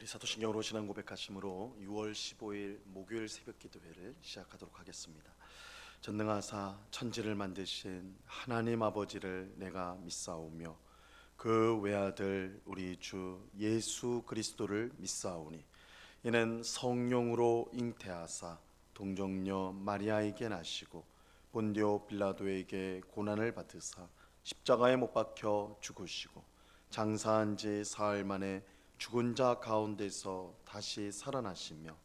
사도신경으로 신앙 고백하심으로 6월 15일 목요일 새벽 기도회를 시작하도록 하겠습니다. 전능하사 천지를 만드신 하나님 아버지를 내가 믿사오며 그 외아들 우리 주 예수 그리스도를 믿사오니 이는 성령으로 잉태하사 동정녀 마리아에게 나시고 본디오 빌라도에게 고난을 받으사 십자가에 못 박혀 죽으시고 장사한 지 사흘 만에 죽은 자 가운데서 다시 살아나시며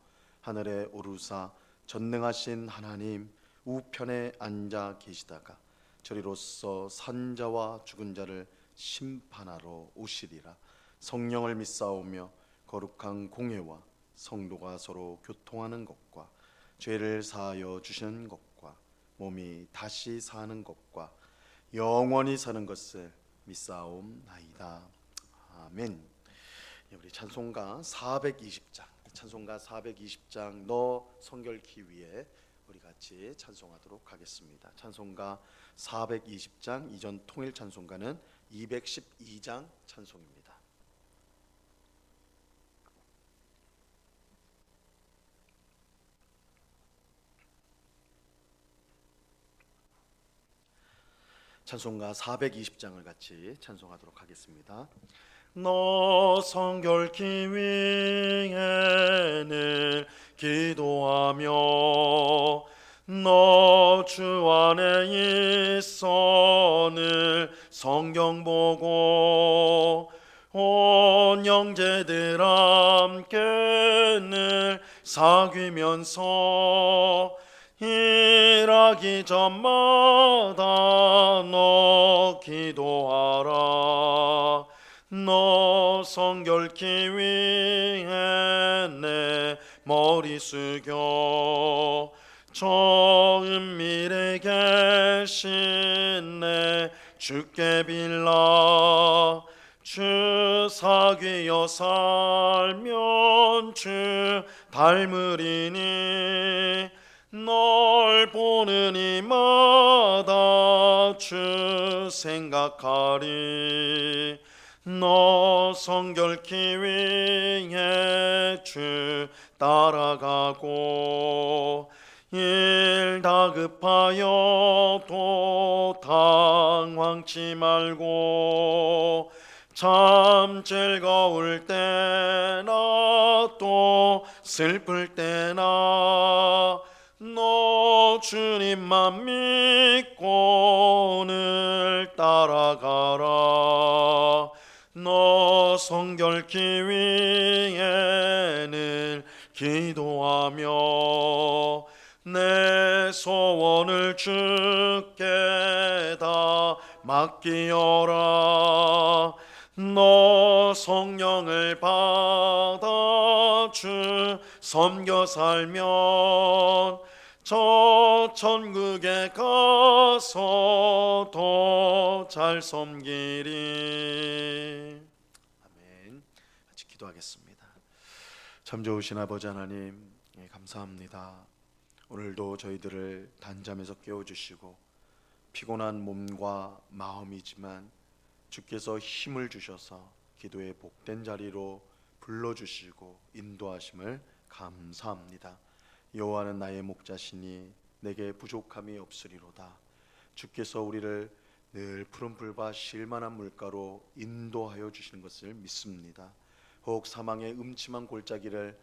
하늘에 오르사 전능하신 하나님 우편에 앉아 계시다가 저리로서 산 자와 죽은 자를 심판하러 오시리라. 성령을 믿사오며 거룩한 공회와 성도가 서로 교통하는 것과 죄를 사하여 주시는 것과 몸이 다시 사는 것과 영원히 사는 것을 믿사옵나이다. 아멘. 우리 찬송가 420장 너 성결케 위해 우리 같이 찬송하도록 하겠습니다. 찬송가 420장, 이전 통일 찬송가는 212장 찬송입니다. 찬송가 420장을 같이 찬송하도록 하겠습니다. 너 성결케 위해 늘 기도하며 너 주 안에 있어 늘 성경 보고 온 형제들 함께 늘 사귀면서 일하기 전마다 너 기도하라. 너 성결케 위해 내 머리 숙여 저 은밀에 계신 내 주께 빌라. 주 사귀어 살면 주 닮으리니 널 보는 이마다 주 생각하리. 너 성결케 위해 주 따라가고 일 다급하여도 당황치 말고 참 즐거울 때나 또 슬플 때나 너 주님만 믿고 늘 따라가라. 너 성결케 위해 늘 기도하며 내 소원을 주께 다 맡기어라. 너 성령을 받아 주 섬겨 살면 저 천국에 가서 더 잘 섬기리. 아멘. 같이 기도하겠습니다. 참 좋으신 아버지 하나님, 감사합니다. 오늘도 저희들을 단잠에서 깨워주시고 피곤한 몸과 마음이지만 주께서 힘을 주셔서 기도의 복된 자리로 불러주시고 인도하심을 감사합니다. 여호와는 나의 목자시니 내게 부족함이 없으리로다. 주께서 우리를 늘 푸른 풀과 쉴만한 물가로 인도하여 주시는 것을 믿습니다. 혹 사망의 음침한 골짜기를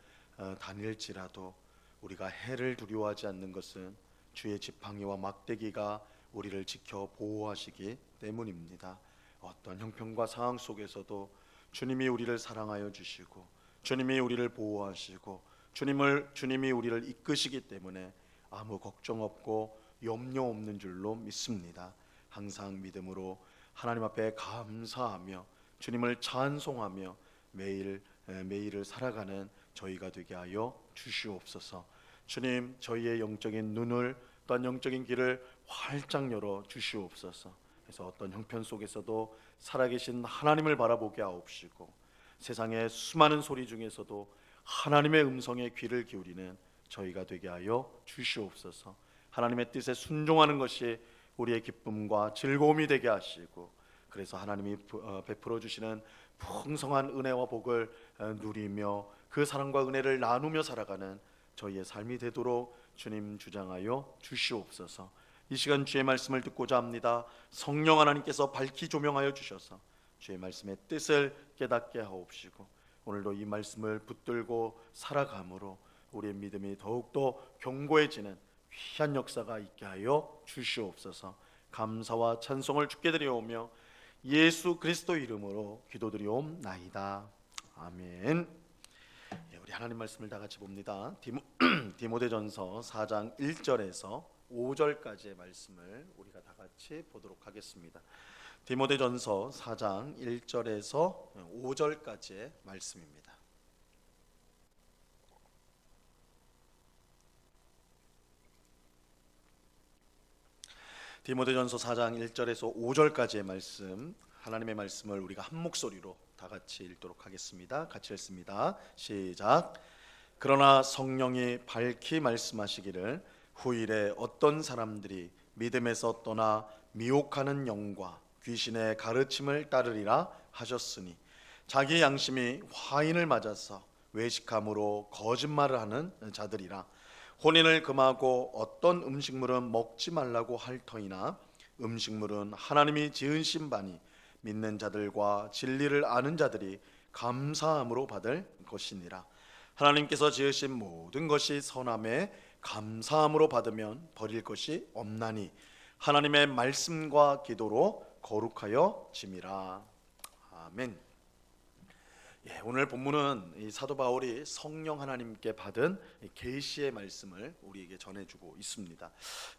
다닐지라도 우리가 해를 두려워하지 않는 것은 주의 지팡이와 막대기가 우리를 지켜 보호하시기 때문입니다. 어떤 형편과 상황 속에서도 주님이 우리를 사랑하여 주시고 주님이 우리를 보호하시고 주님이 우리를 이끄시기 때문에 아무 걱정 없고 염려 없는 줄로 믿습니다. 항상 믿음으로 하나님 앞에 감사하며 주님을 찬송하며 매일을 살아가는 저희가 되게 하여 주시옵소서. 주님, 저희의 영적인 눈을 또한 영적인 길을 활짝 열어 주시옵소서. 그래서 어떤 형편 속에서도 살아계신 하나님을 바라보게 하옵시고 세상의 수많은 소리 중에서도 하나님의 음성에 귀를 기울이는 저희가 되게 하여 주시옵소서. 하나님의 뜻에 순종하는 것이 우리의 기쁨과 즐거움이 되게 하시고 그래서 하나님이 베풀어 주시는 풍성한 은혜와 복을 누리며 그 사랑과 은혜를 나누며 살아가는 저희의 삶이 되도록 주님 주장하여 주시옵소서. 이 시간 주의 말씀을 듣고자 합니다. 성령 하나님께서 밝히 조명하여 주셔서 주의 말씀의 뜻을 깨닫게 하옵시고 오늘도 이 말씀을 붙들고 살아감으로 우리의 믿음이 더욱더 견고해지는 귀한 역사가 있게 하여 주시옵소서. 감사와 찬송을 주께 드려오며 예수 그리스도 이름으로 기도드리옵나이다. 아멘. 우리 하나님 말씀을 다 같이 봅니다. 디모데전서 4장 1절에서 5절까지의 말씀을 우리가 다 같이 보도록 하겠습니다. 디모데전서 4장 1절에서 5절까지의 말씀입니다. 디모데전서 4장 1절에서 5절까지의 말씀, 하나님의 말씀을 우리가 한 목소리로 다 같이 읽도록 하겠습니다. 같이 읽습니다. 시작. 그러나 성령이 밝히 말씀하시기를 후일에 어떤 사람들이 믿음에서 떠나 미혹하는 영과 귀신의 가르침을 따르리라 하셨으니 자기 양심이 화인을 맞아서 외식함으로 거짓말을 하는 자들이라. 혼인을 금하고 어떤 음식물은 먹지 말라고 할 터이나 음식물은 하나님이 지으신 바니 믿는 자들과 진리를 아는 자들이 감사함으로 받을 것이니라. 하나님께서 지으신 모든 것이 선함에 감사함으로 받으면 버릴 것이 없나니 하나님의 말씀과 기도로 거룩하여 짐이라. 아멘. 오늘 본문은 이 사도 바울이 성령 하나님께 받은 계시의 말씀을 우리에게 전해주고 있습니다.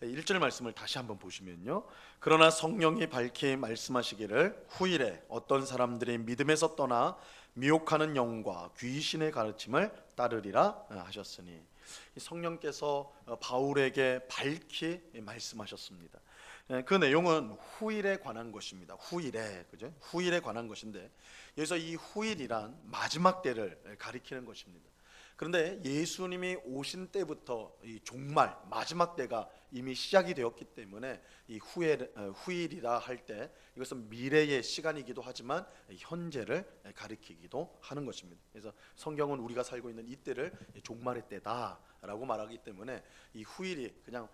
1절 말씀을 다시 한번 보시면요, 그러나 성령이 밝히 말씀하시기를 후일에 어떤 사람들이 믿음에서 떠나 미혹하는 영과 귀신의 가르침을 따르리라 하셨으니, 성령께서 바울에게 밝히 말씀하셨습니다. 그 내용은 후일에 관한 것입니다. 후일에 관한 것인데, 여기서 이 후일이란 마지막 때를 가리키는 것입니다. 그런데 예수님이 오신 때부터 이 종말, 마지막 때가 이미 시작이 되었기 때문에 이 후일이라 할 때 이것은 미래의 시간이기도 하지만 현재를 가리키기도 하는 것입니다. 그래서 성경은 우리가 살고 있는 이 때를 종말의 때다라고 말하기 때문에 이 후일이 그냥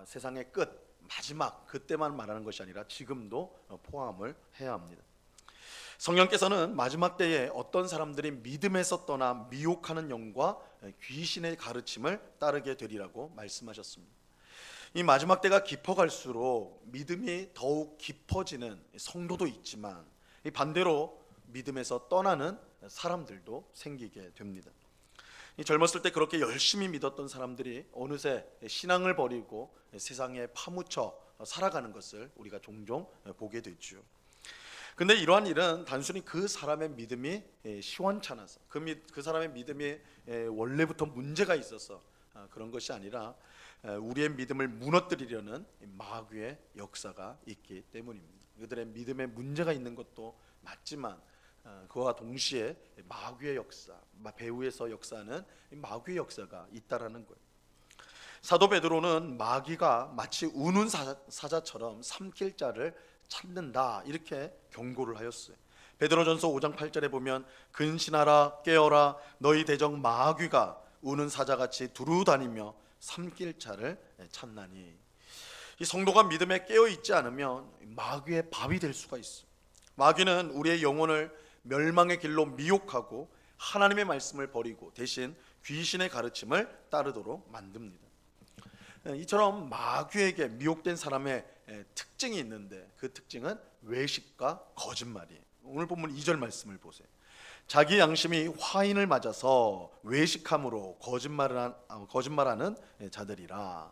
세상의 끝, 마지막 그때만 말하는 것이 아니라 지금도 포함을 해야 합니다. 성령께서는 마지막 때에 어떤 사람들이 믿음에서 떠나 미혹하는 영과 귀신의 가르침을 따르게 되리라고 말씀하셨습니다. 이 마지막 때가 깊어갈수록 믿음이 더욱 깊어지는 성도도 있지만 반대로 믿음에서 떠나는 사람들도 생기게 됩니다. 젊었을 때 그렇게 열심히 믿었던 사람들이 어느새 신앙을 버리고 세상에 파묻혀 살아가는 것을 우리가 종종 보게 되죠. 근데 이러한 일은 단순히 그 사람의 믿음이 시원찮아서 그 사람의 믿음이 원래부터 문제가 있어서 그런 것이 아니라 우리의 믿음을 무너뜨리려는 마귀의 역사가 있기 때문입니다. 그들의 믿음에 문제가 있는 것도 맞지만 그와 동시에 마귀의 역사, 배후에서 역사하는 마귀의 역사가 있다라는 거예요. 사도 베드로는 마귀가 마치 우는 사자처럼 삼킬 자를 찾는다 이렇게 경고를 하였어요. 베드로전서 5장 8절에 보면 근신하라 깨어라 너희 대적 마귀가 우는 사자같이 두루다니며 삼킬 자를 찾나니. 이 성도가 믿음에 깨어 있지 않으면 마귀의 밥이 될 수가 있어요. 마귀는 우리의 영혼을 멸망의 길로 미혹하고 하나님의 말씀을 버리고 대신 귀신의 가르침을 따르도록 만듭니다. 이처럼 마귀에게 미혹된 사람의 특징이 있는데 그 특징은 외식과 거짓말이에요. 오늘 본문 2절 말씀을 보세요. 자기 양심이 화인을 맞아서 외식함으로 거짓말하는 자들이라.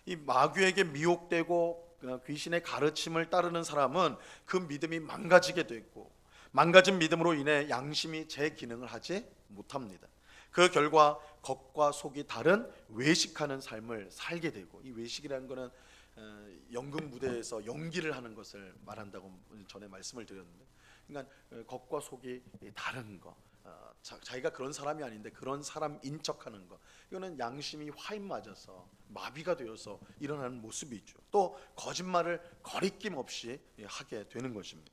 이 마귀에게 미혹되고 귀신의 가르침을 따르는 사람은 그 믿음이 망가지게 되고 망가진 믿음으로 인해 양심이 제 기능을 하지 못합니다. 그 결과 겉과 속이 다른 외식하는 삶을 살게 되고, 이 외식이라는 것은 연극 무대에서 연기를 하는 것을 말한다고 전에 말씀을 드렸는데, 그러니까 겉과 속이 다른 거, 자기가 그런 사람이 아닌데 그런 사람인 척하는 거, 이거는 양심이 화인 맞아서 마비가 되어서 일어나는 모습이죠. 또 거짓말을 거리낌 없이 하게 되는 것입니다.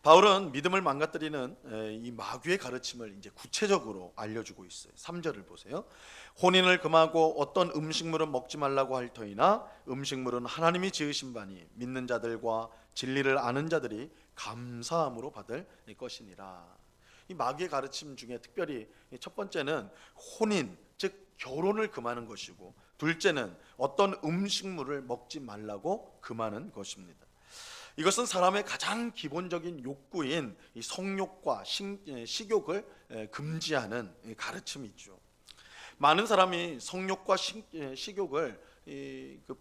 바울은 믿음을 망가뜨리는 이 마귀의 가르침을 이제 구체적으로 알려주고 있어요. 3절을 보세요. 혼인을 금하고 어떤 음식물은 먹지 말라고 할 터이나 음식물은 하나님이 지으신 바니 믿는 자들과 진리를 아는 자들이 감사함으로 받을 것이니라. 이 마귀의 가르침 중에 특별히 첫 번째는 혼인, 즉 결혼을 금하는 것이고, 둘째는 어떤 음식물을 먹지 말라고 금하는 것입니다. 이것은 사람의 가장 기본적인 욕구인 이 성욕과 식욕을 금지하는 가르침이죠. 많은 사람이 성욕과 식욕을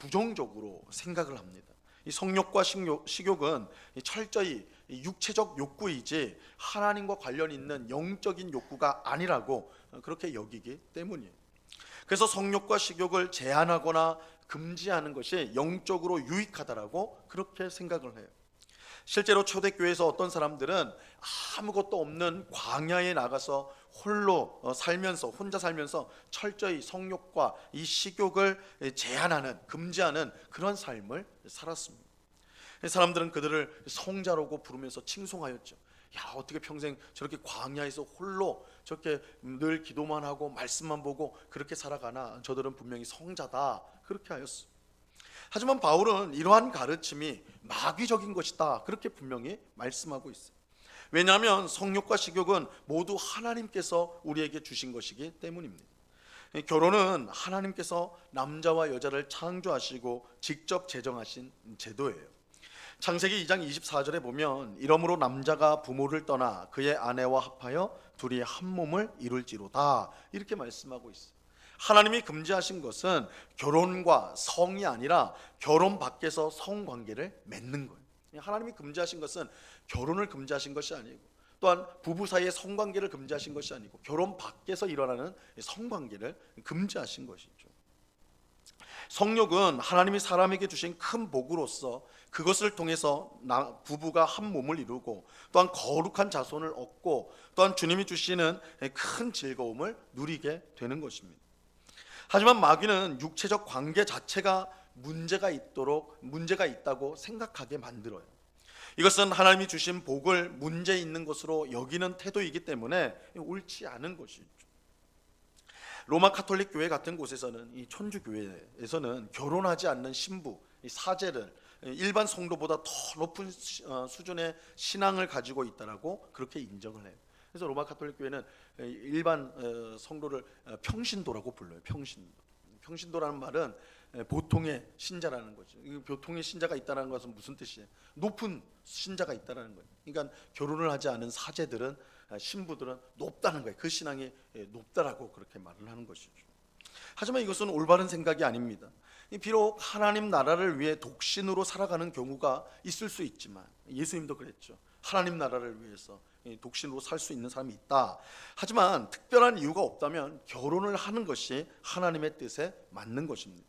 부정적으로 생각을 합니다. 이 성욕과 식욕은 철저히 육체적 욕구이지 하나님과 관련 있는 영적인 욕구가 아니라고 그렇게 여기기 때문이에요. 그래서 성욕과 식욕을 제한하거나 금지하는 것이 영적으로 유익하다라고 그렇게 생각을 해요. 실제로 초대교회에서 어떤 사람들은 아무것도 없는 광야에 나가서 홀로 혼자 살면서 철저히 성욕과 이 식욕을 제한하는, 금지하는 그런 삶을 살았습니다. 사람들은 그들을 성자라고 부르면서 칭송하였죠. 야, 어떻게 평생 저렇게 광야에서 홀로 저렇게 늘 기도만 하고 말씀만 보고 그렇게 살아가나? 저들은 분명히 성자다, 그렇게 하였어요. 하지만 바울은 이러한 가르침이 마귀적인 것이다, 그렇게 분명히 말씀하고 있어요. 왜냐하면 성욕과 식욕은 모두 하나님께서 우리에게 주신 것이기 때문입니다. 결혼은 하나님께서 남자와 여자를 창조하시고 직접 제정하신 제도예요. 창세기 2장 24절에 보면 이러므로 남자가 부모를 떠나 그의 아내와 합하여 둘이 한 몸을 이룰지로다, 이렇게 말씀하고 있어요. 하나님이 금지하신 것은 결혼과 성이 아니라 결혼 밖에서 성관계를 맺는 거예요. 하나님이 금지하신 것은 결혼을 금지하신 것이 아니고, 또한 부부 사이의 성관계를 금지하신 것이 아니고, 결혼 밖에서 일어나는 성관계를 금지하신 것이죠. 성욕은 하나님이 사람에게 주신 큰 복으로서 그것을 통해서 부부가 한 몸을 이루고 또한 거룩한 자손을 얻고 또한 주님이 주시는 큰 즐거움을 누리게 되는 것입니다. 하지만 마귀는 육체적 관계 자체가 문제가 있다고 생각하게 만들어요. 이것은 하나님이 주신 복을 문제 있는 것으로 여기는 태도이기 때문에 옳지 않은 것이죠. 로마 카톨릭 교회 같은 곳에서는, 이 천주 교회에서는 결혼하지 않는 신부, 이 사제를 일반 성도보다 더 높은 수준의 신앙을 가지고 있다라고 그렇게 인정을 해요. 그래서 로마 카톨릭 교회는 일반 성도를 평신도라고 불러요. 평신도라는 말은 보통의 신자라는 거죠. 보통의 신자가 있다는 것은 무슨 뜻이에요? 높은 신자가 있다는 거예요. 그러니까 결혼을 하지 않은 사제들은, 신부들은 높다는 거예요. 그 신앙이 높다라고 그렇게 말을 하는 것이죠. 하지만 이것은 올바른 생각이 아닙니다. 비록 하나님 나라를 위해 독신으로 살아가는 경우가 있을 수 있지만, 예수님도 그랬죠. 하나님 나라를 위해서 독신으로 살 수 있는 사람이 있다. 하지만 특별한 이유가 없다면 결혼을 하는 것이 하나님의 뜻에 맞는 것입니다.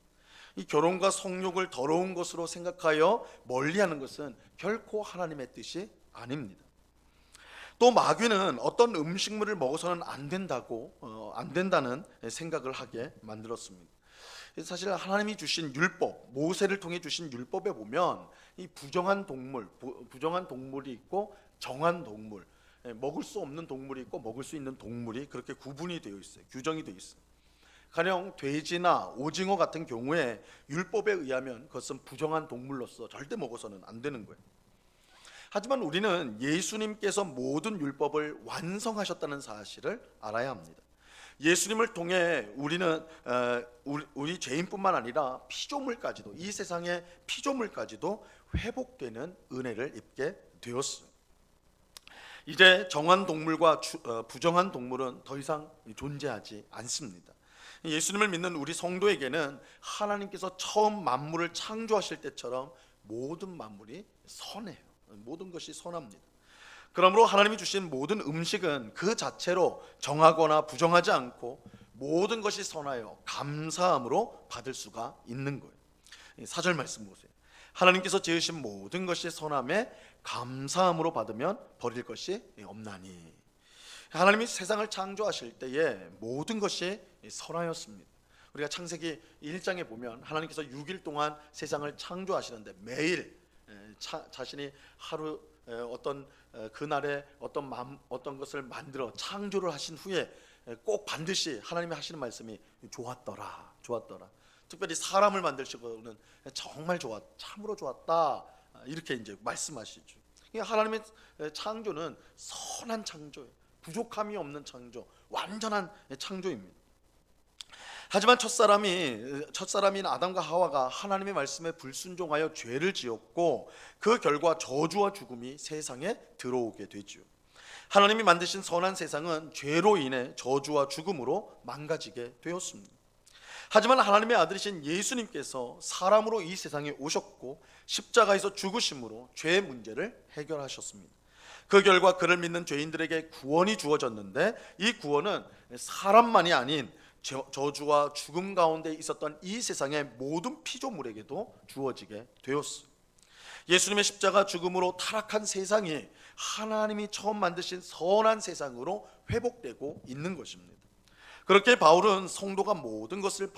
이 결혼과 성욕을 더러운 것으로 생각하여 멀리하는 것은 결코 하나님의 뜻이 아닙니다. 또 마귀는 어떤 음식물을 먹어서는 안 된다는 생각을 하게 만들었습니다. 사실 하나님이 주신 율법, 모세를 통해 주신 율법에 보면 이 부정한 동물이 있고 정한 동물, 먹을 수 없는 동물이 있고 먹을 수 있는 동물이 그렇게 구분이 되어 있어요. 규정이 되어 있어요. 가령 돼지나 오징어 같은 경우에 율법에 의하면 그것은 부정한 동물로서 절대 먹어서는 안 되는 거예요. 하지만 우리는 예수님께서 모든 율법을 완성하셨다는 사실을 알아야 합니다. 예수님을 통해 우리는 우리 죄인뿐만 아니라 피조물까지도, 이 세상의 피조물까지도 회복되는 은혜를 입게 되었어요. 이제 정한 동물과 부정한 동물은 더 이상 존재하지 않습니다. 예수님을 믿는 우리 성도에게는 하나님께서 처음 만물을 창조하실 때처럼 모든 만물이 선해요. 모든 것이 선합니다. 그러므로 하나님이 주신 모든 음식은 그 자체로 정하거나 부정하지 않고 모든 것이 선하여 감사함으로 받을 수가 있는 거예요. 4절 말씀 보세요. 하나님께서 지으신 모든 것이 선함에 감사함으로 받으면 버릴 것이 없나니. 하나님이 세상을 창조하실 때에 모든 것이 선하였습니다. 우리가 창세기 1장에 보면 하나님께서 6일 동안 세상을 창조하시는데 매일 자신이 하루 어떤 그날에 어떤 것을 만들어 창조를 하신 후에 꼭 반드시 하나님이 하시는 말씀이 좋았더라, 좋았더라. 특별히 사람을 만드시고는 정말 참으로 좋았다, 이렇게 이제 말씀하시죠. 하나님의 창조는 선한 창조예요. 부족함이 없는 창조, 완전한 창조입니다. 하지만 첫사람인 아담과 하와가 하나님의 말씀에 불순종하여 죄를 지었고 그 결과 저주와 죽음이 세상에 들어오게 되죠. 하나님이 만드신 선한 세상은 죄로 인해 저주와 죽음으로 망가지게 되었습니다. 하지만 하나님의 아들이신 예수님께서 사람으로 이 세상에 오셨고 십자가에서 죽으심으로 죄의 문제를 해결하셨습니다. 그 결과 그를 믿는 죄인들에게 구원이 주어졌는데 이 구원은 사람만이 아닌 저주와 죽음 가운데 있었던 이 세상의 모든 피조물에게도 주어지게 되었습니다. 예수님의 십자가 죽음으로 타락한 세상이 하나님이 처음 만드신 선한 세상으로 회복되고 있는 것입니다. 그렇게 바울은 성도가 모든 것을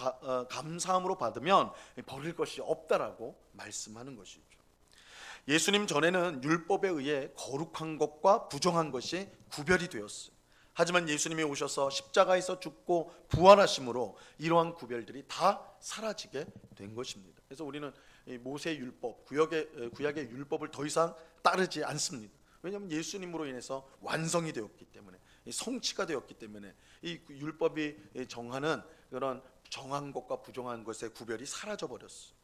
감사함으로 받으면 버릴 것이 없다라고 말씀하는 것이죠. 예수님 전에는 율법에 의해 거룩한 것과 부정한 것이 구별이 되었어요. 하지만 예수님이 오셔서 십자가에서 죽고 부활하심으로 이러한 구별들이 다 사라지게 된 것입니다. 그래서 우리는 모세 율법, 구약의 율법을 더 이상 따르지 않습니다. 왜냐하면 예수님으로 인해서 완성이 되었기 때문에, 성취가 되었기 때문에 이 율법이 정하는 그런 정한 것과 부정한 것의 구별이 사라져 버렸어요.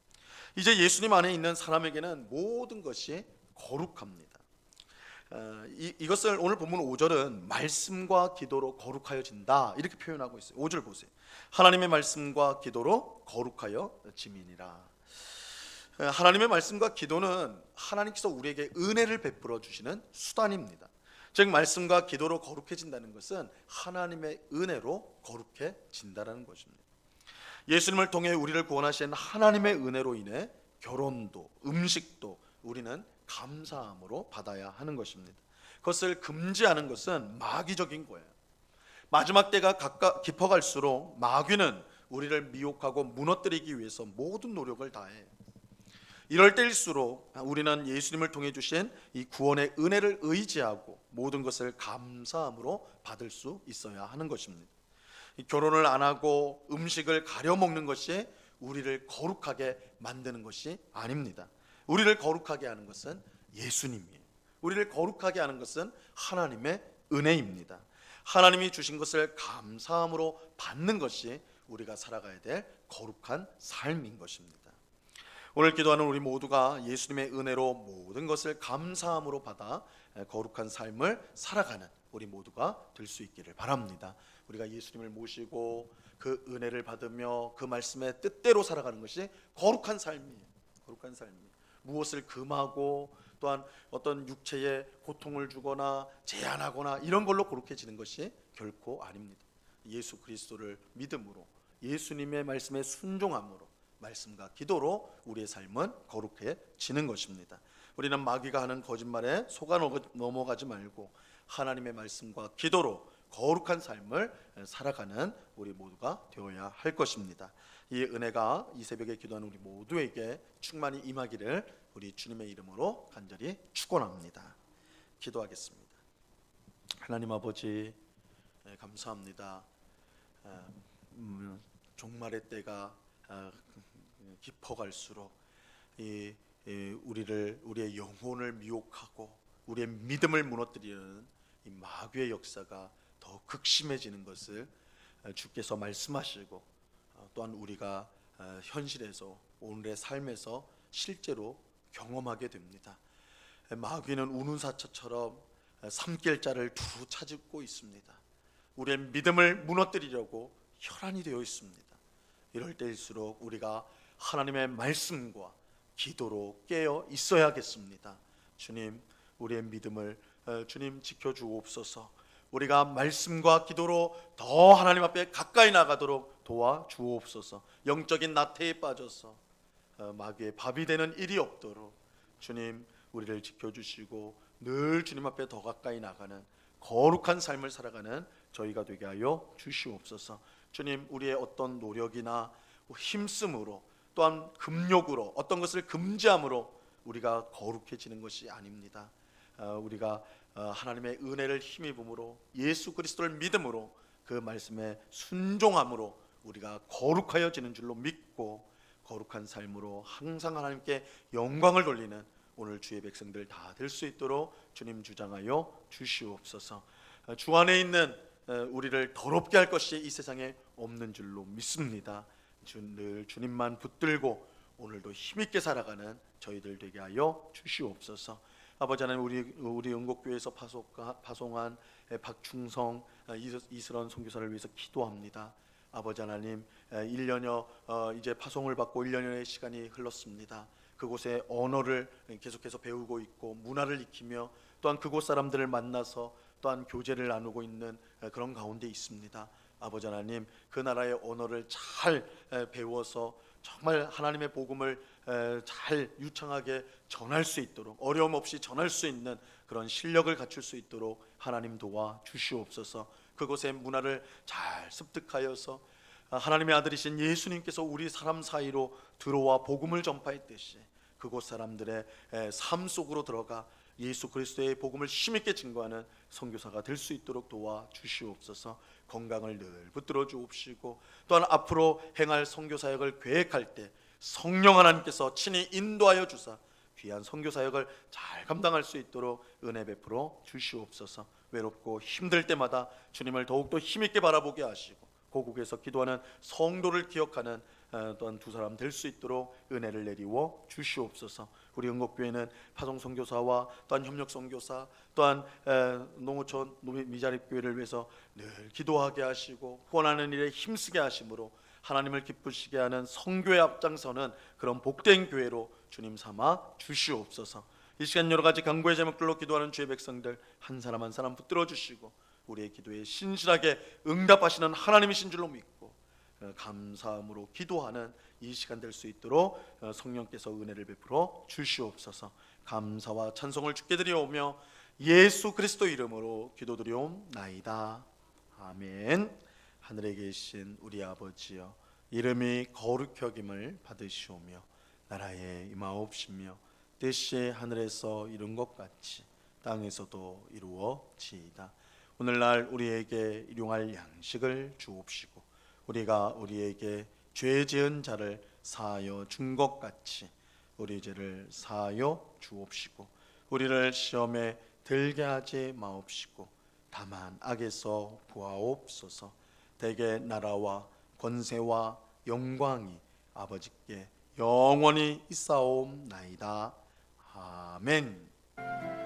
이제 예수님 안에 있는 사람에게는 모든 것이 거룩합니다. 이것을 오늘 본문 5절은 말씀과 기도로 거룩하여진다 이렇게 표현하고 있어요. 5절 보세요. 하나님의 말씀과 기도로 거룩하여짐이니라. 하나님의 말씀과 기도는 하나님께서 우리에게 은혜를 베풀어 주시는 수단입니다. 즉 말씀과 기도로 거룩해진다는 것은 하나님의 은혜로 거룩해진다는 것입니다. 예수님을 통해 우리를 구원하신 하나님의 은혜로 인해 결혼도 음식도 우리는 감사함으로 받아야 하는 것입니다. 그것을 금지하는 것은 마귀적인 거예요. 마지막 때가 깊어갈수록 마귀는 우리를 미혹하고 무너뜨리기 위해서 모든 노력을 다해요. 이럴 때일수록 우리는 예수님을 통해 주신 이 구원의 은혜를 의지하고 모든 것을 감사함으로 받을 수 있어야 하는 것입니다. 결혼을 안 하고 음식을 가려 먹는 것이 우리를 거룩하게 만드는 것이 아닙니다. 우리를 거룩하게 하는 것은 예수님이에요. 우리를 거룩하게 하는 것은 하나님의 은혜입니다. 하나님이 주신 것을 감사함으로 받는 것이 우리가 살아가야 될 거룩한 삶인 것입니다. 오늘 기도하는 우리 모두가 예수님의 은혜로 모든 것을 감사함으로 받아 거룩한 삶을 살아가는 우리 모두가 될 수 있기를 바랍니다. 우리가 예수님을 모시고 그 은혜를 받으며 그 말씀의 뜻대로 살아가는 것이 거룩한 삶이에요. 거룩한 삶이에요. 무엇을 금하고 또한 어떤 육체에 고통을 주거나 제한하거나 이런 걸로 거룩해지는 것이 결코 아닙니다. 예수 그리스도를 믿음으로 예수님의 말씀에 순종함으로 말씀과 기도로 우리의 삶은 거룩해지는 것입니다. 우리는 마귀가 하는 거짓말에 속아 넘어가지 말고 하나님의 말씀과 기도로 거룩한 삶을 살아가는 우리 모두가 되어야 할 것입니다. 이 은혜가 이 새벽에 기도하는 우리 모두에게 충만히 임하기를 우리 주님의 이름으로 간절히 축원합니다. 기도하겠습니다. 하나님 아버지 감사합니다. 종말의 때가 깊어갈수록 우리의 영혼을 미혹하고 우리의 믿음을 무너뜨리는 이 마귀의 역사가 더 극심해지는 것을 주께서 말씀하시고 또한 우리가 현실에서 오늘의 삶에서 실제로 경험하게 됩니다. 마귀는 우는 사자처럼 삼킬 자를 두루 찾고 있습니다. 우리의 믿음을 무너뜨리려고 혈안이 되어 있습니다. 이럴 때일수록 우리가 하나님의 말씀과 기도로 깨어 있어야겠습니다. 주님, 우리의 믿음을 주님 지켜주옵소서. 우리가 말씀과 기도로 더 하나님 앞에 가까이 나가도록 도와주옵소서. 영적인 나태에 빠져서 마귀의 밥이 되는 일이 없도록 주님 우리를 지켜주시고 늘 주님 앞에 더 가까이 나가는 거룩한 삶을 살아가는 저희가 되게 하여 주시옵소서. 주님, 우리의 어떤 노력이나 힘씀으로 또한 금욕으로 어떤 것을 금지함으로 우리가 거룩해지는 것이 아닙니다. 우리가 하나님의 은혜를 힘입음으로 예수 그리스도를 믿음으로 그 말씀에 순종함으로 우리가 거룩하여지는 줄로 믿고 거룩한 삶으로 항상 하나님께 영광을 돌리는 오늘 주의 백성들 다 될 수 있도록 주님 주장하여 주시옵소서. 주 안에 있는 우리를 더럽게 할 것이 이 세상에 없는 줄로 믿습니다. 늘 주님만 붙들고 오늘도 힘있게 살아가는 저희들 되게 하여 주시옵소서. 아버지 하나님, 우리 은곡교회에서 파송한 박충성 이스런 선교사를 위해서 기도합니다. 아버지 하나님, 1년여 이제 파송을 받고 1년여의 시간이 흘렀습니다. 그곳의 언어를 계속해서 배우고 있고 문화를 익히며 또한 그곳 사람들을 만나서 또한 교제를 나누고 있는 그런 가운데 있습니다. 아버지 하나님, 그 나라의 언어를 잘 배워서 정말 하나님의 복음을 잘 유창하게 전할 수 있도록, 어려움 없이 전할 수 있는 그런 실력을 갖출 수 있도록 하나님 도와 주시옵소서. 그곳의 문화를 잘 습득하여서 하나님의 아들이신 예수님께서 우리 사람 사이로 들어와 복음을 전파했듯이 그곳 사람들의 삶 속으로 들어가 예수 그리스도의 복음을 힘있게 증거하는 선교사가 될 수 있도록 도와 주시옵소서. 건강을 늘 붙들어 주옵시고 또한 앞으로 행할 선교 사역을 계획할 때 성령 하나님께서 친히 인도하여 주사 귀한 선교 사역을 잘 감당할 수 있도록 은혜 베풀어 주시옵소서. 외롭고 힘들 때마다 주님을 더욱더 힘있게 바라보게 하시고 고국에서 기도하는 성도를 기억하는 또한 두 사람 될 수 있도록 은혜를 내리워 주시옵소서. 우리 은곡교회는 파송 선교사와 또한 협력 선교사 또한 농어촌 미자립교회를 위해서 늘 기도하게 하시고 후원하는 일에 힘쓰게 하심으로 하나님을 기쁘시게 하는 선교에 앞장서는 그런 복된 교회로 주님 삼아 주시옵소서. 이 시간 여러 가지 간구의 제목들로 기도하는 주의 백성들 한 사람 한 사람 붙들어 주시고 우리의 기도에 신실하게 응답하시는 하나님이신 줄로 믿고 감사함으로 기도하는 이 시간 될 수 있도록 성령께서 은혜를 베풀어 주시옵소서. 감사와 찬송을 주께 드리오며 예수 그리스도 이름으로 기도드리옵나이다. 아멘. 하늘에 계신 우리 아버지여, 이름이 거룩히 여김을 받으시오며 나라에 임하옵시며 뜻이 하늘에서 이룬 것 같이 땅에서도 이루어지이다. 오늘날 우리에게 일용할 양식을 주옵시고 우리가 우리에게 죄 지은 자를 사하여 준 것 같이 우리 죄를 사하여 주옵시고 우리를 시험에 들게 하지 마옵시고 다만 악에서 구하옵소서. 대개 나라와 권세와 영광이 아버지께 영원히 있사옵나이다. 아멘.